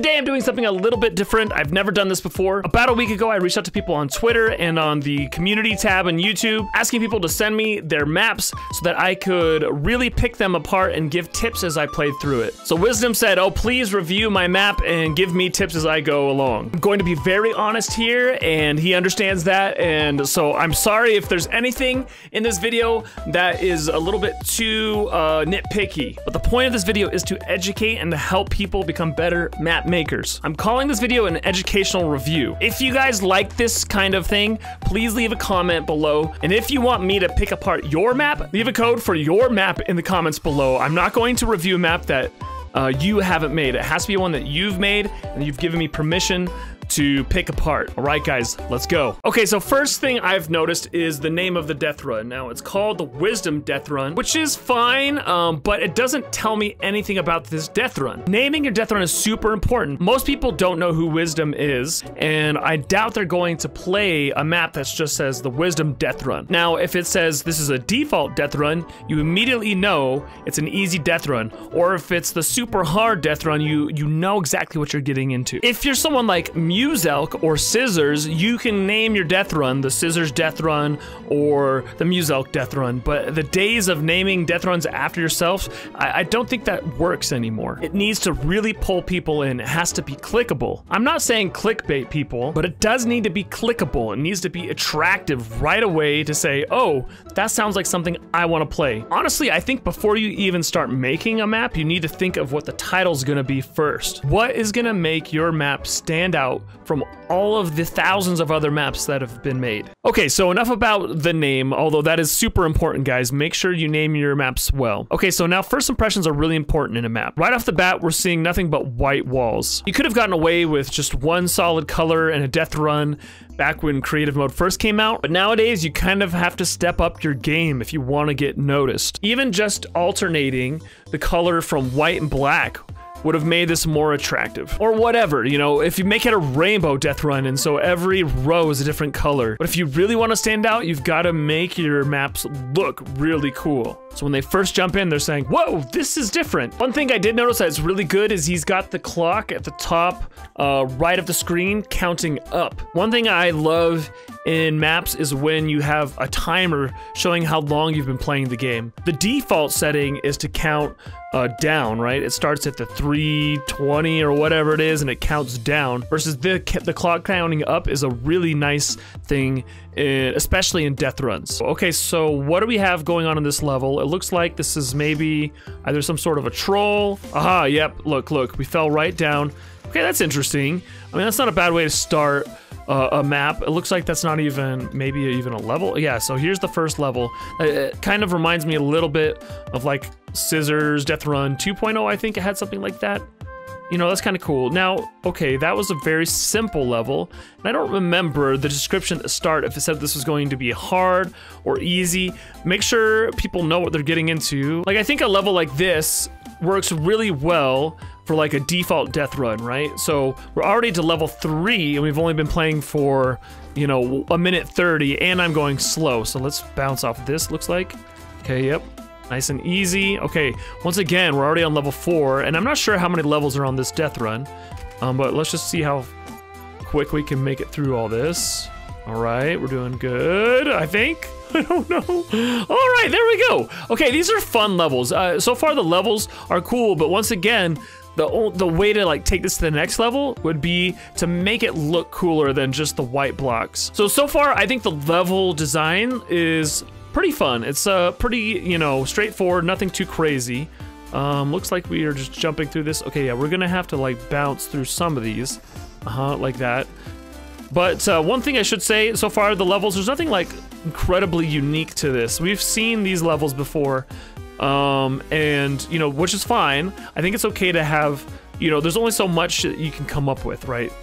Today I'm doing something a little bit different. I've never done this before. About a week ago, I reached out to people on Twitter and on the community tab on YouTube, asking people to send me their maps so that I could really pick them apart and give tips as I played through it. So Wisdom said, oh, please review my map and give me tips as I go along. I'm going to be very honest here, and he understands that, and so I'm sorry if there's anything in this video that is a little bit too nitpicky. But the point of this video is to educate and to help people become better map makers. I'm calling this video an educational review. If you guys like this kind of thing, please leave a comment below. And if you want me to pick apart your map, leave a code for your map in the comments below. I'm not going to review a map that you haven't made. It has to be one that you've made and you've given me permission to pick apart. All right, guys, let's go. Okay, so first thing I've noticed is the name of the Deathrun. Now, it's called the Wisdom Deathrun, which is fine, but it doesn't tell me anything about this Deathrun. Naming your Deathrun is super important. Most people don't know who Wisdom is, and I doubt they're going to play a map that just says the Wisdom Deathrun. Now, if it says this is a default Deathrun, you immediately know it's an easy Deathrun, or if it's the super hard Deathrun, you know exactly what you're getting into. If you're someone like Muselk or Scissors, you can name your Deathrun the Scissors Deathrun or the Muselk Deathrun, but the days of naming Deathruns after yourself, I don't think that works anymore. It needs to really pull people in. It has to be clickable. I'm not saying clickbait people, but it does need to be clickable. It needs to be attractive right away to say, oh, that sounds like something I want to play. Honestly, I think before you even start making a map, you need to think of what the title's gonna be first. What is gonna make your map stand out from all of the thousands of other maps that have been made? Okay, so enough about the name, although that is super important, guys. Make sure you name your maps well. Okay, so now first impressions are really important in a map. Right off the bat, we're seeing nothing but white walls. You could have gotten away with just one solid color and a Deathrun back when creative mode first came out, but nowadays you kind of have to step up your game if you want to get noticed. Even just alternating the color from white and black would have made this more attractive. Or whatever, you know, if you make it a rainbow Deathrun and so every row is a different color. But if you really want to stand out, you've got to make your maps look really cool. So when they first jump in, they're saying, whoa, this is different. One thing I did notice that's really good is he's got the clock at the top right of the screen counting up. One thing I love in maps is when you have a timer showing how long you've been playing the game. The default setting is to count down, right? It starts at the 3:20 or whatever it is, and it counts down, versus the clock counting up is a really nice thing, especially in Deathruns. Okay, so what do we have going on in this level? It looks like this is maybe either some sort of a troll. Aha, yep, look, we fell right down. Okay, that's interesting. I mean, that's not a bad way to start a map. It looks like that's not even, maybe even a level. Yeah, so here's the first level. It kind of reminds me a little bit of like Scissors Deathrun 2.0, I think it had something like that. You know, that's kind of cool. Now, okay, that was a very simple level, and I don't remember the description at the start if it said this was going to be hard or easy. Make sure people know what they're getting into. Like, I think a level like this works really well for like a default Deathrun, right? So we're already to level 3 and we've only been playing for, you know, 1:30, and I'm going slow. So let's bounce off this, looks like. Okay, yep. Nice and easy. Okay, once again, we're already on level 4, and I'm not sure how many levels are on this Deathrun, but let's just see how quick we can make it through all this. All right, we're doing good, I think. I don't know. All right, there we go. Okay, these are fun levels. So far the levels are cool, but once again, the way to like take this to the next level would be to make it look cooler than just the white blocks. So far, I think the level design is pretty fun. It's pretty, you know, straightforward, nothing too crazy. Looks like we are just jumping through this. Okay, yeah, we're gonna have to like bounce through some of these. Like that. But one thing I should say, so far the levels, there's nothing like incredibly unique to this. We've seen these levels before, and you know, which is fine. I think it's okay to have, you know, there's only so much that you can come up with, right?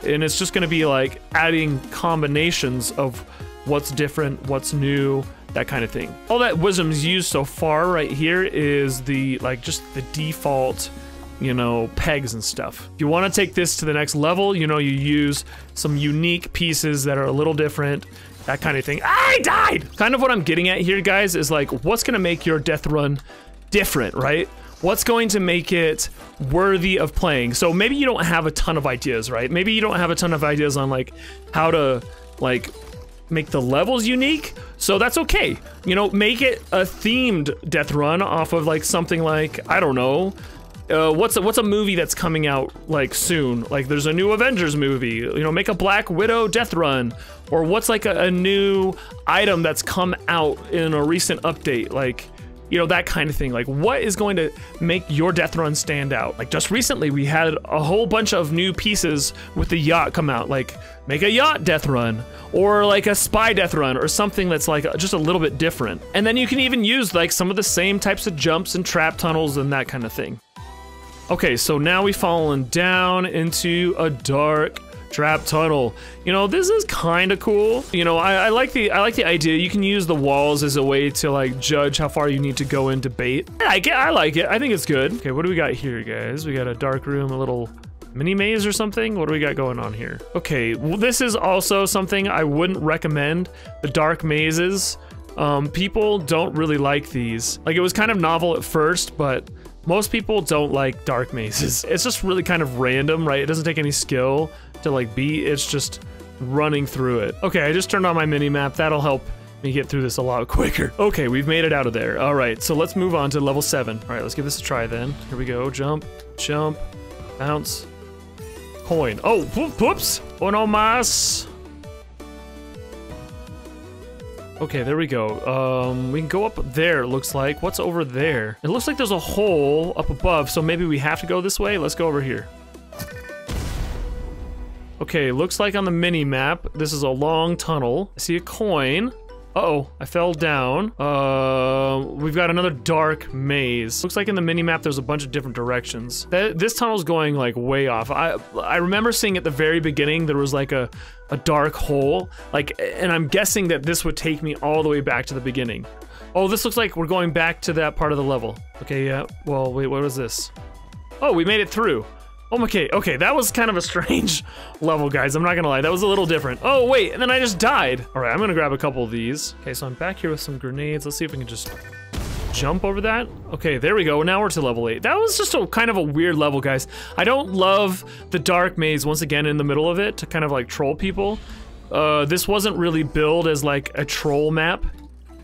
And it's just gonna be like adding combinations of what's different, what's new, that kind of thing. All that Wisdom's used so far right here is the, like, just the default, you know, pegs and stuff. If you want to take this to the next level, you know, you use some unique pieces that are a little different, that kind of thing. I died! Kind of what I'm getting at here, guys, is like, what's gonna make your Deathrun different, right? What's going to make it worthy of playing? So maybe you don't have a ton of ideas, right? Maybe you don't have a ton of ideas on like how to like make the levels unique. So that's okay. You know, make it a themed death run off of like something like, I don't know, what's a movie that's coming out like soon? Like there's a new Avengers movie, you know, make a Black Widow death run. Or what's like a new item that's come out in a recent update, like, you know, that kind of thing. Like what is going to make your death run stand out? Like just recently we had a whole bunch of new pieces with the yacht come out, like make a yacht death run or like a spy death run or something that's like just a little bit different. And then you can even use like some of the same types of jumps and trap tunnels and that kind of thing. Okay, so now we've fallen down into a dark trap tunnel. You know, this is kind of cool. You know, I like the idea. You can use the walls as a way to like judge how far you need to go into bait. I like it. I think it's good. Okay, what do we got here, guys? We got a dark room, a little mini maze or something. What do we got going on here? Okay, well, this is also something I wouldn't recommend. The dark mazes. People don't really like these. Like it was kind of novel at first, but most people don't like dark mazes. It's just really kind of random, right? It doesn't take any skill to like beat, it's just running through it. Okay, I just turned on my mini map. That'll help me get through this a lot quicker. Okay, we've made it out of there. All right, so let's move on to level 7. All right, let's give this a try then. Here we go, jump, jump, bounce, coin. Oh, whoops, oh no mas. Okay, there we go. We can go up there, it looks like. What's over there? It looks like there's a hole up above, so maybe we have to go this way. Let's go over here. Okay, looks like on the mini map, this is a long tunnel. I see a coin. Uh-oh, I fell down. We've got another dark maze. Looks like in the mini map there's a bunch of different directions. This tunnel's going like way off. I remember seeing at the very beginning there was like a dark hole, like, and I'm guessing that this would take me all the way back to the beginning. Oh, this looks like we're going back to that part of the level. Okay, yeah, well, wait, what was this? Oh, we made it through. Oh, okay, that was kind of a strange level, guys. I'm not gonna lie, that was a little different. Oh, wait, and then I just died. All right, I'm gonna grab a couple of these. Okay, so I'm back here with some grenades. Let's see if we can just jump over that. Okay, there we go. Now we're to level 8. That was just a kind of a weird level, guys. I don't love the dark maze once again in the middle of it to kind of like troll people. This wasn't really billed as like a troll map.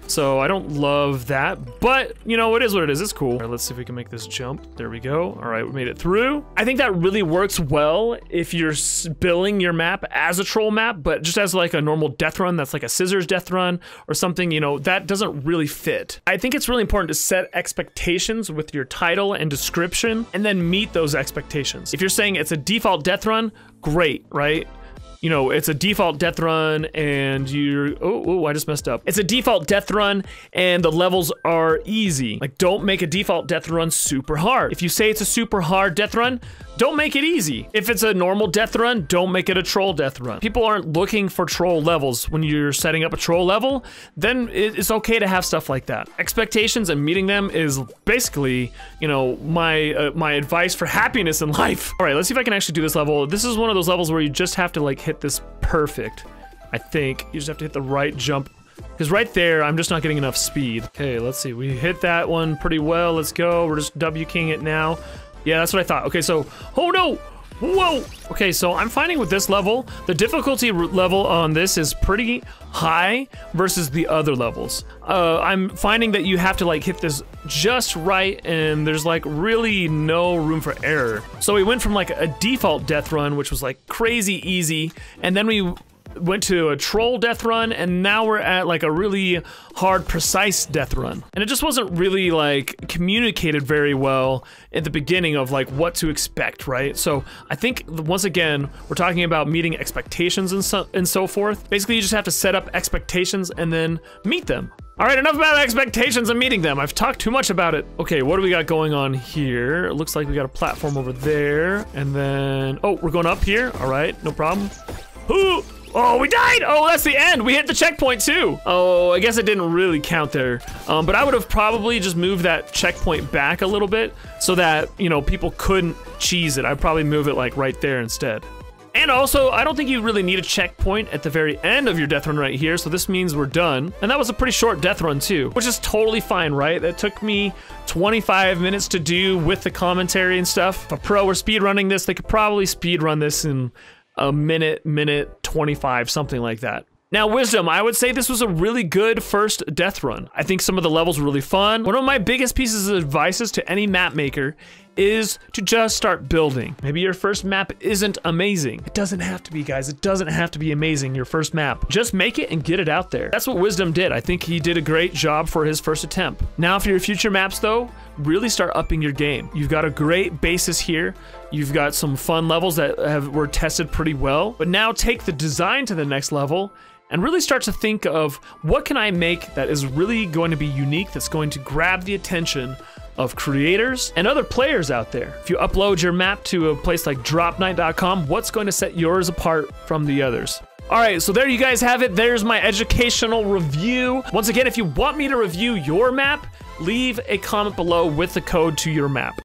So I don't love that, but you know, it is what it is. It's cool. All right, let's see if we can make this jump. There we go. All right, we made it through. I think that really works well if you're billing your map as a troll map, but just as like a normal death run, that's like a scissors death run or something, you know, that doesn't really fit. I think it's really important to set expectations with your title and description and then meet those expectations. If you're saying it's a default death run, great, right? You know, it's a default death run and you're, oh, I just messed up. It's a default death run and the levels are easy. Like, don't make a default death run super hard. If you say it's a super hard death run, don't make it easy. If it's a normal death run, don't make it a troll death run. People aren't looking for troll levels. When you're setting up a troll level, then it's okay to have stuff like that. Expectations and meeting them is basically, you know, my advice for happiness in life. All right, let's see if I can actually do this level. This is one of those levels where you just have to like hit this perfect. I think you just have to hit the right jump. Because right there, I'm just not getting enough speed. Okay, let's see. We hit that one pretty well. Let's go. We're just W-king it now. Yeah, that's what I thought. Okay, so, oh no! Whoa! Okay, so I'm finding with this level, the difficulty level on this is pretty high versus the other levels. I'm finding that you have to like hit this just right and there's like really no room for error. So we went from like a default death run, which was like crazy easy, and then we went to a troll death run, and now we're at like a really hard, precise death run. And it just wasn't really like communicated very well at the beginning of like what to expect, right? So I think once again, we're talking about meeting expectations and so forth. Basically, you just have to set up expectations and then meet them. All right, enough about expectations and meeting them. I've talked too much about it. Okay, what do we got going on here? It looks like we got a platform over there, and then, oh, we're going up here. All right, no problem. Ooh. Oh, we died! Oh, that's the end! We hit the checkpoint too! Oh, I guess it didn't really count there. But I would have probably just moved that checkpoint back a little bit so that, you know, people couldn't cheese it. I'd probably move it like right there instead. And also, I don't think you really need a checkpoint at the very end of your death run right here, so this means we're done. And that was a pretty short death run too, which is totally fine, right? That took me 25 minutes to do with the commentary and stuff. If a pro were speedrunning this, they could probably speedrun this in a minute 25, something like that. Now, Wisdom, I would say this was a really good first death run. I think some of the levels were really fun. One of my biggest pieces of advice to any map maker is to just start building. Maybe your first map isn't amazing. It doesn't have to be, guys. It doesn't have to be amazing, your first map. Just make it and get it out there. That's what Wisdom did. I think he did a great job for his first attempt. Now, for your future maps, though, really start upping your game. You've got a great basis here. You've got some fun levels that were tested pretty well. But now take the design to the next level and really start to think of what can I make that is really going to be unique, that's going to grab the attention of creators and other players out there. If you upload your map to a place like dropnight.com, what's going to set yours apart from the others? All right, so there you guys have it. There's my educational review. Once again, if you want me to review your map, leave a comment below with the code to your map.